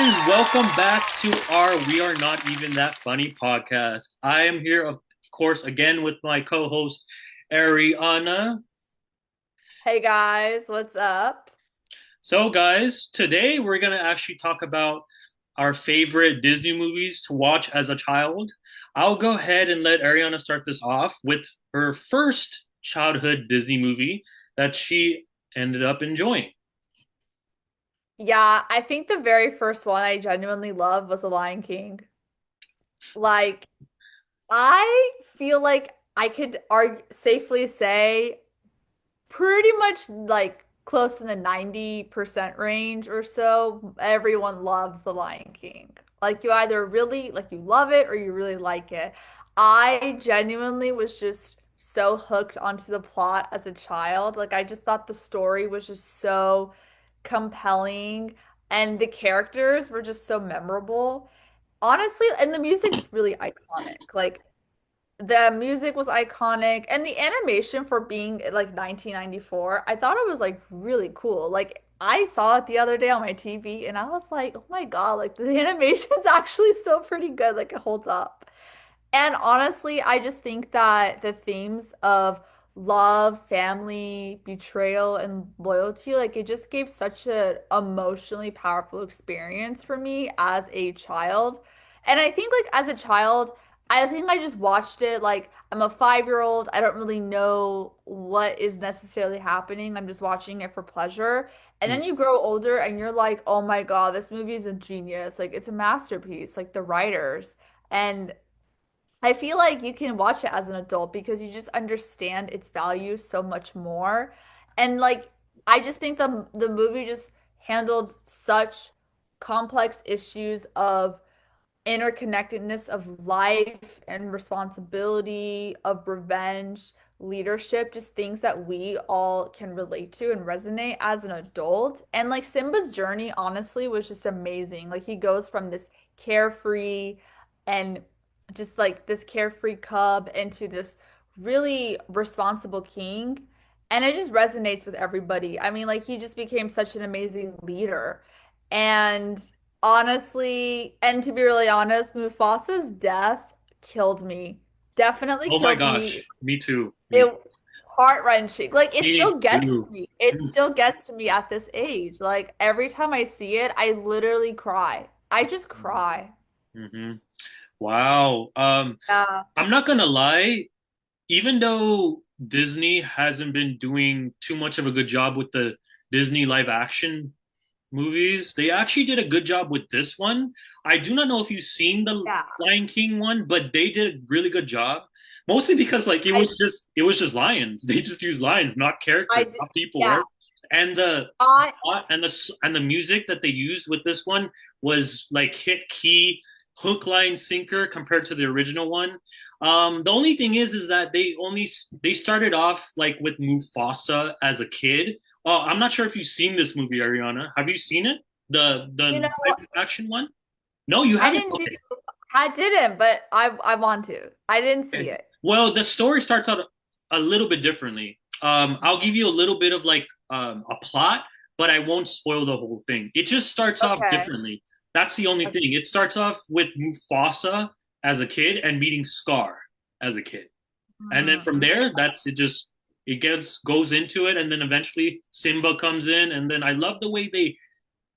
guys, welcome back to our We Are Not Even That Funny podcast. I am here, of course, again with my co-host Aryana. Hey guys, what's up? So, guys, today we're gonna actually talk about our favorite Disney movies to watch as a child. I'll go ahead and let Ariana start this off with her first childhood Disney movie that she ended up enjoying. Yeah, I think the very first one I genuinely loved was The Lion King. Like, I feel like I could arg safely say pretty much like close in the 90% range or so, everyone loves The Lion King. Like you either really like you love it or you really like it. I genuinely was just so hooked onto the plot as a child. Like I just thought the story was just so compelling and the characters were just so memorable. Honestly, and the music's really iconic. Like the music was iconic and the animation for being like 1994, I thought it was like really cool. Like I saw it the other day on my TV and I was like, "Oh my God, like the animation's actually still pretty good. Like it holds up." And honestly, I just think that the themes of love, family, betrayal, and loyalty, like it just gave such an emotionally powerful experience for me as a child. And I think like as a child, I think I just watched it like I'm a 5-year-old. I don't really know what is necessarily happening. I'm just watching it for pleasure. And then you grow older and you're like, oh my God, this movie is a genius. Like it's a masterpiece, like the writers. And I feel like you can watch it as an adult because you just understand its value so much more. And like I just think the movie just handled such complex issues of interconnectedness of life and responsibility, of revenge, leadership, just things that we all can relate to and resonate as an adult. And like Simba's journey, honestly, was just amazing. Like he goes from this carefree and just like this carefree cub into this really responsible king. And it just resonates with everybody. I mean, like he just became such an amazing leader. And honestly, and to be really honest, Mufasa's death killed me. Definitely Oh my killed me. gosh, me too. It heart-wrenching. Like it Me still gets to too. me. It still gets to me at this age. Like every time I see it, I literally cry. I just cry. hmm Wow. Yeah. I'm not gonna lie, even though Disney hasn't been doing too much of a good job with the Disney live action movies, they actually did a good job with this one. I do not know if you've seen the Yeah. Lion King one, but they did a really good job. Mostly because like I it was just lions. They just used lions, not characters, I did, not people, yeah. right? And the I and the music that they used with this one was like hit key, hook, line, sinker compared to the original one. The only thing is that they started off like with Mufasa as a kid. Oh, I'm not sure if you've seen this movie, Ariana. Have you seen it? you The know live action one? No, you I haven't. didn't see Okay. I didn't, but I want to. I didn't see Okay. it. Well, the story starts out a little bit differently. I'll give you a little bit of like a plot, but I won't spoil the whole thing. It just starts off Okay. differently. That's the only thing. It starts off with Mufasa as a kid and meeting Scar as a kid. And then from Mm-hmm. there, that's it. Just it gets goes into it, and then eventually Simba comes in, and then I love the way they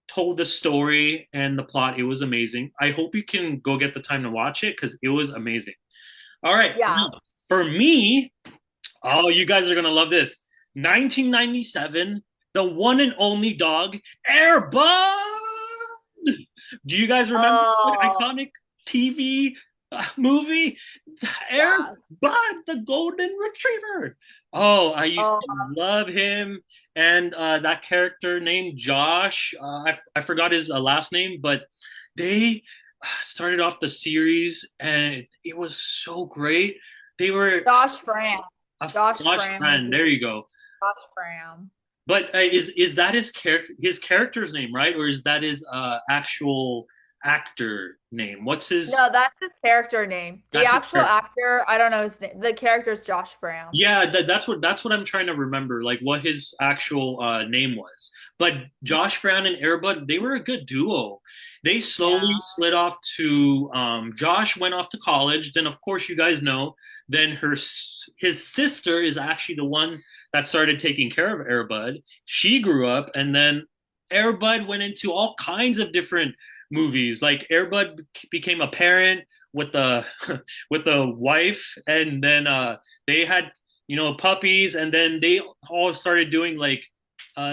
told the story and the plot. It was amazing. I hope you can go get the time to watch it because it was amazing. All right, Yeah. now for me, oh, you guys are gonna love this. 1997, the one and only dog, Airbud. Do you guys remember that Oh, iconic TV movie, Air yeah. Bud, the golden retriever? Oh, I used Oh, to love him and that character named Josh. I forgot his last name, but they started off the series and it was so great. They were Josh Fram. a Josh Josh Fram was friend. There you go. Josh Fram. But is that his character's name, right? Or is that his actual actor name. What's his? No, that's his character name. The That's his actual character. actor, I don't know his name. The character's Josh Brown. Yeah, that's what I'm trying to remember, like what his actual name was. But Josh Brown and Airbud, they were a good duo. They slowly Yeah. slid off to Josh went off to college. Then of course you guys know. Then his sister is actually the one that started taking care of Airbud. She grew up, and then Airbud went into all kinds of different movies. Like Airbud became a parent with the with the wife, and then they had puppies, and then they all started doing like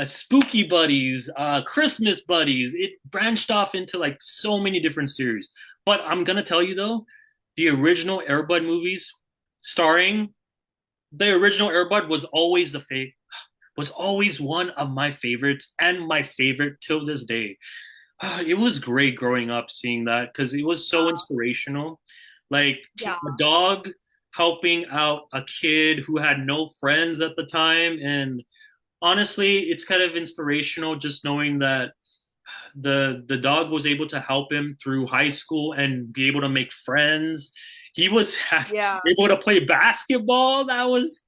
spooky buddies, Christmas buddies. It branched off into like so many different series. But I'm gonna tell you though, the original Airbud movies, starring the original Airbud, was always one of my favorites and my favorite till this day. It was great growing up seeing that because it was so inspirational. Like Yeah. a dog helping out a kid who had no friends at the time. And honestly, it's kind of inspirational just knowing that the dog was able to help him through high school and be able to make friends. He was Yeah. able to play basketball. That was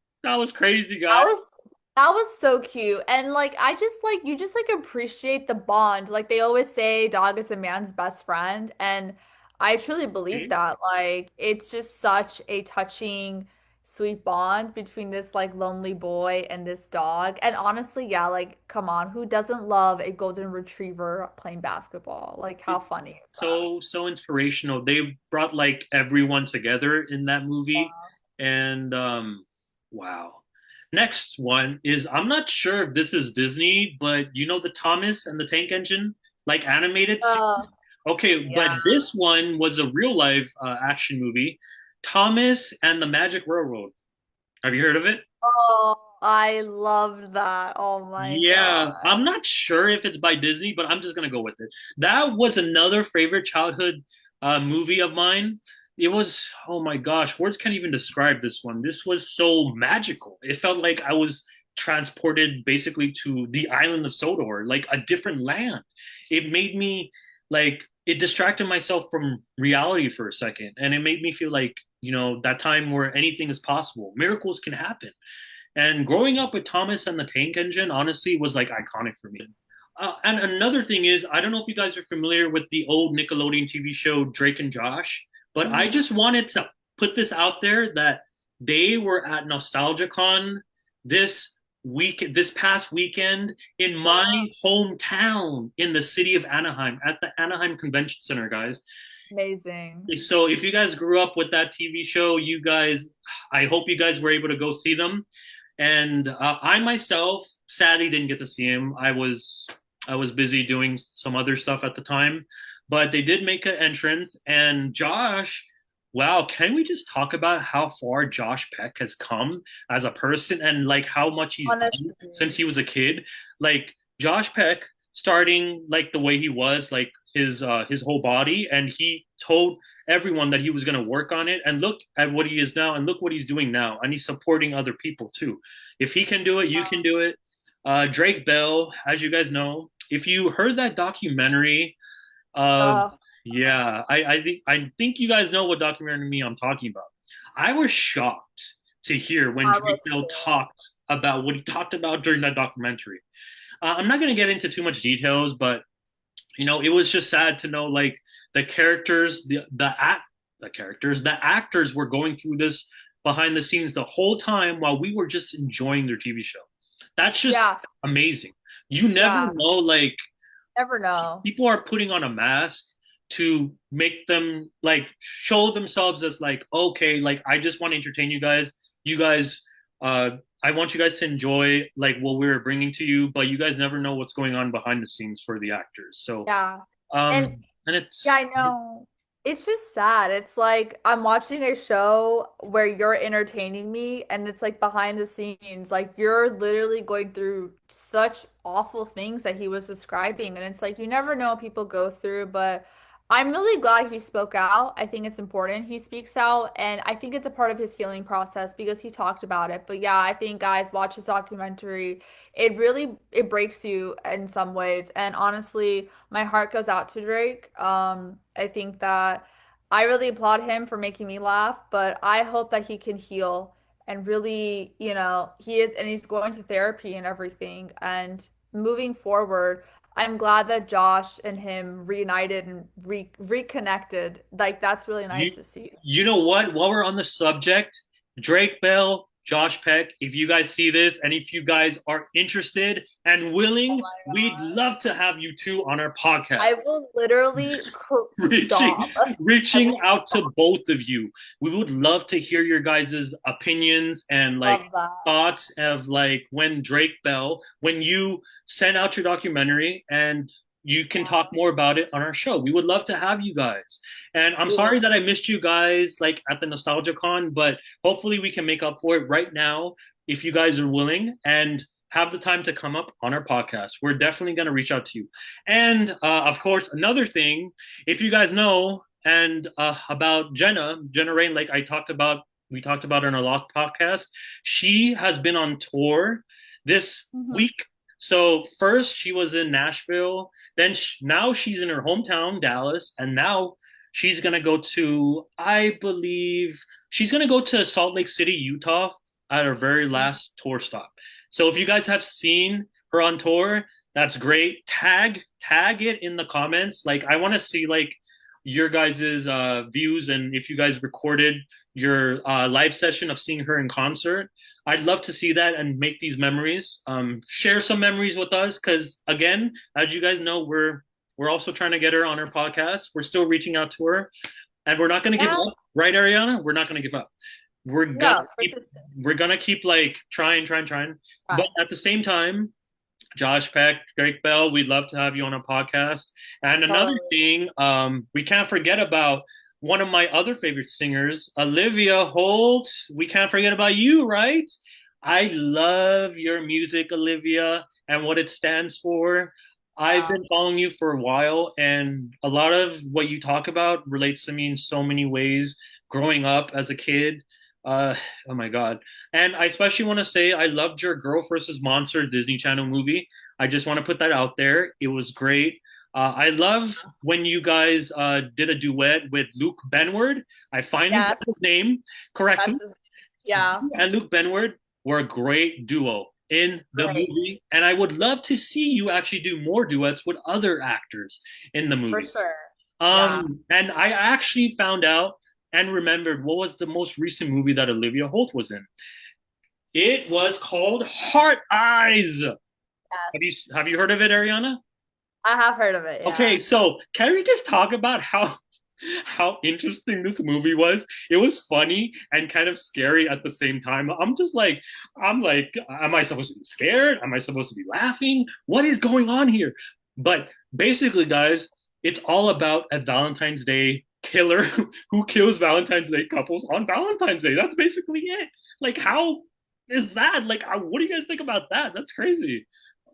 crazy, That guys. was that was so cute. And like I just like you just like appreciate the bond. Like they always say dog is a man's best friend, and I truly believe that. Like it's just such a touching, sweet bond between this like lonely boy and this dog. And honestly, yeah, like come on, who doesn't love a golden retriever playing basketball? Like how funny is that? So inspirational. They brought like everyone together in that movie, and wow. Next one is, I'm not sure if this is Disney, but you know the Thomas and the Tank Engine, like animated series? Oh, Okay, but yeah. this one was a real life action movie, Thomas and the Magic Railroad. Have you heard of it? Oh, I loved that. Oh my Yeah, God. I'm not sure if it's by Disney, but I'm just gonna go with it. That was another favorite childhood movie of mine. It was, oh my gosh, words can't even describe this one. This was so magical. It felt like I was transported basically to the island of Sodor, like a different land. It made me like it distracted myself from reality for a second, and it made me feel like that time where anything is possible. Miracles can happen. And growing up with Thomas and the Tank Engine, honestly, was like iconic for me. And another thing is, I don't know if you guys are familiar with the old Nickelodeon TV show Drake and Josh, but I Mhm. just wanted to put this out there that they were at NostalgiaCon this past weekend in my Yeah. hometown in the city of Anaheim at the Anaheim Convention Center, guys. Amazing. So if you guys grew up with that TV show, I hope you guys were able to go see them. And I myself sadly didn't get to see him. I was busy doing some other stuff at the time, but they did make an entrance. And Josh, wow, can we just talk about how far Josh Peck has come as a person and like how much he's done since Honestly. he was a kid? Like Josh Peck starting like the way he was, like his whole body, and he told everyone that he was going to work on it, and look at what he is now, and look what he's doing now, and he's supporting other people too. If he can do it, you can do it. Drake Bell, as you guys know, if you heard that documentary of, Uh, yeah, I think you guys know what documentary I'm talking about. I was shocked to hear when I Drake was Bell too. talked about what he talked about during that documentary. I'm not going to get into too much details, but it was just sad to know like the characters, the actors were going through this behind the scenes the whole time while we were just enjoying their TV show. That's just Yeah. amazing. You never Yeah. know, like Never know. people are putting on a mask to make them like show themselves as like, okay, like I just want to entertain you guys. You guys, uh, I want you guys to enjoy like what we're bringing to you, but you guys never know what's going on behind the scenes for the actors. So, Yeah. And and yeah, it's I know. It's just sad. It's like I'm watching a show where you're entertaining me and it's like behind the scenes. Like you're literally going through such awful things that he was describing. And it's like you never know what people go through, but I'm really glad he spoke out. I think it's important he speaks out, and I think it's a part of his healing process because he talked about it. But yeah, I think guys watch his documentary. It breaks you in some ways, and honestly, my heart goes out to Drake. I think that I really applaud him for making me laugh, but I hope that he can heal and really, he is, and he's going to therapy and everything, and moving forward. I'm glad that Josh and him reunited and reconnected. Like that's really You nice to see. you know what? While we're on the subject, Drake Bell, Josh Peck, if you guys see this and if you guys are interested and Oh willing, my we'd God. love to have you two on our podcast. I will literally reaching sob. I reaching will out sob. to both of you. We would love to hear your guys' opinions and like Love that. thoughts of like when Drake Bell, when you send out your documentary and you can talk Yeah. more about it on our show. We would love to have you guys. And I'm We will. sorry that I missed you guys like at the Nostalgia Con, but hopefully we can make up for it right now if you guys are willing and have the time to come up on our podcast. We're definitely going to reach out to you. And of course, another thing, if you guys know and about Jenna Rain, like we talked about in our last podcast, she has been on tour this Mhm. week. So first she was in Nashville, then now she's in her hometown, Dallas, and now she's gonna go to, I believe, she's gonna go to Salt Lake City, Utah, at her very last tour stop. So if you guys have seen her on tour, that's great. Tag it in the comments. Like I want to see like your guys's views and if you guys recorded your live session of seeing her in concert. I'd love to see that and make these memories. Share some memories with us because again, as you guys know, we're also trying to get her on our podcast. We're still reaching out to her, and we're not going to give Yeah. up, right, Ariana? We're not going to give up. We're gonna No, keep persistence. we're gonna keep like trying. But Right. at the same time, Josh Peck, Drake Bell, we'd love to have you on a podcast. And another Totally. thing, we can't forget about one of my other favorite singers, Olivia Holt. We can't forget about you, right? I love your music, Olivia, and what it stands for. I've Yeah. been following you for a while, and a lot of what you talk about relates to me in so many ways. Growing up as a kid, uh, oh my God. And I especially want to say I loved your Girl versus Monster Disney Channel movie. I just want to put that out there. It was great. I love when you guys did a duet with Luke Benward. I finally got Yes. his name correctly. That's his, yeah. And Luke Benward were a great duo in the Great. movie. And I would love to see you actually do more duets with other actors in the For movie. sure. Yeah. And I actually found out and remembered what was the most recent movie that Olivia Holt was in. It was called Heart Eyes. Yes. Have you heard of it, Ariana? I have heard of it. Okay, Yeah. so can we just talk about how interesting this movie was? It was funny and kind of scary at the same time. I'm like, am I supposed to be scared? Am I supposed to be laughing? What is going on here? But basically, guys, it's all about a Valentine's Day killer who kills Valentine's Day couples on Valentine's Day. That's basically it. Like, how is that? Like, what do you guys think about that? That's crazy.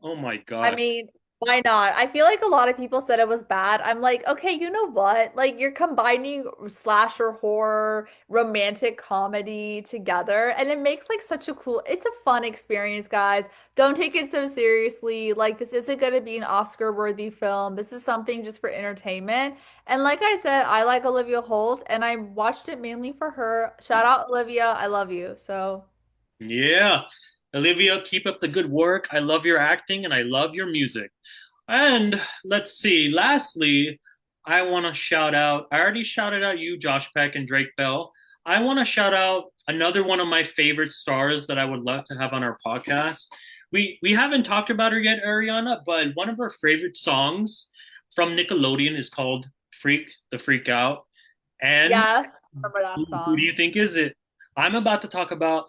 Oh my I God. mean, why not? I feel like a lot of people said it was bad. I'm like, okay, you know what? Like you're combining slasher horror, romantic comedy together, and it makes like such a cool, it's a fun experience, guys. Don't take it so seriously. Like this isn't going to be an Oscar-worthy film. This is something just for entertainment. And like I said, I like Olivia Holt and I watched it mainly for her. Shout out Olivia, I love you. So, Yeah. Olivia, keep up the good work. I love your acting and I love your music. And let's see. Lastly, I want to shout out. I already shouted out you, Josh Peck and Drake Bell. I want to shout out another one of my favorite stars that I would love to have on our podcast. We haven't talked about her yet, Ariana, but one of her favorite songs from Nickelodeon is called Freak Out." And yes, remember who, that who do song. you think is it? I'm about to talk about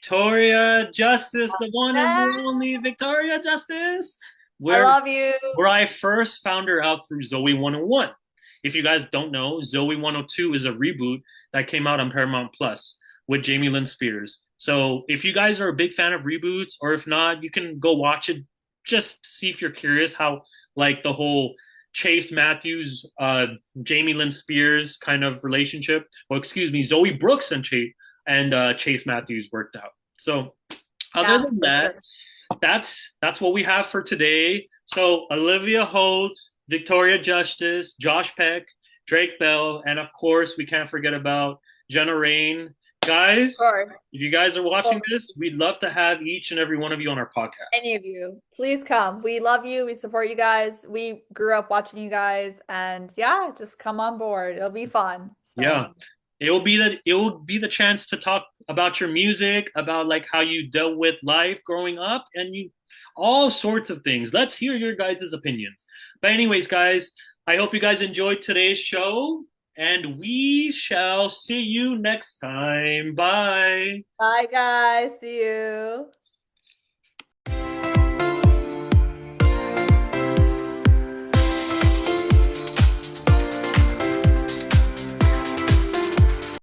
Victoria Justice, the one and Yeah, the only Victoria Justice, I where love you. where I first found her out through Zoe 101. If you guys don't know, Zoe 102 is a reboot that came out on Paramount Plus with Jamie Lynn Spears. So if you guys are a big fan of reboots, or if not, you can go watch it just to see if you're curious how like the whole Chase Matthews, Jamie Lynn Spears kind of relationship. Well, excuse me, Zoe Brooks and Chase Matthews worked out. So other Yeah, than for that, sure. that's what we have for today. So Olivia Holt, Victoria Justice, Josh Peck, Drake Bell, and of course we can't forget about Jenna Rain. Of Guys, course. if you guys are watching Well, this, we'd love to have each and every one of you on our podcast. any of you, please come. We love you. We support you guys. We grew up watching you guys, and yeah, just come on board. It'll be fun. Yeah. So, It will be the chance to talk about your music, about like how you dealt with life growing up, and you all sorts of things. Let's hear your guys' opinions. But anyways, guys, I hope you guys enjoyed today's show, and we shall see you next time. Bye. bye, guys. See you.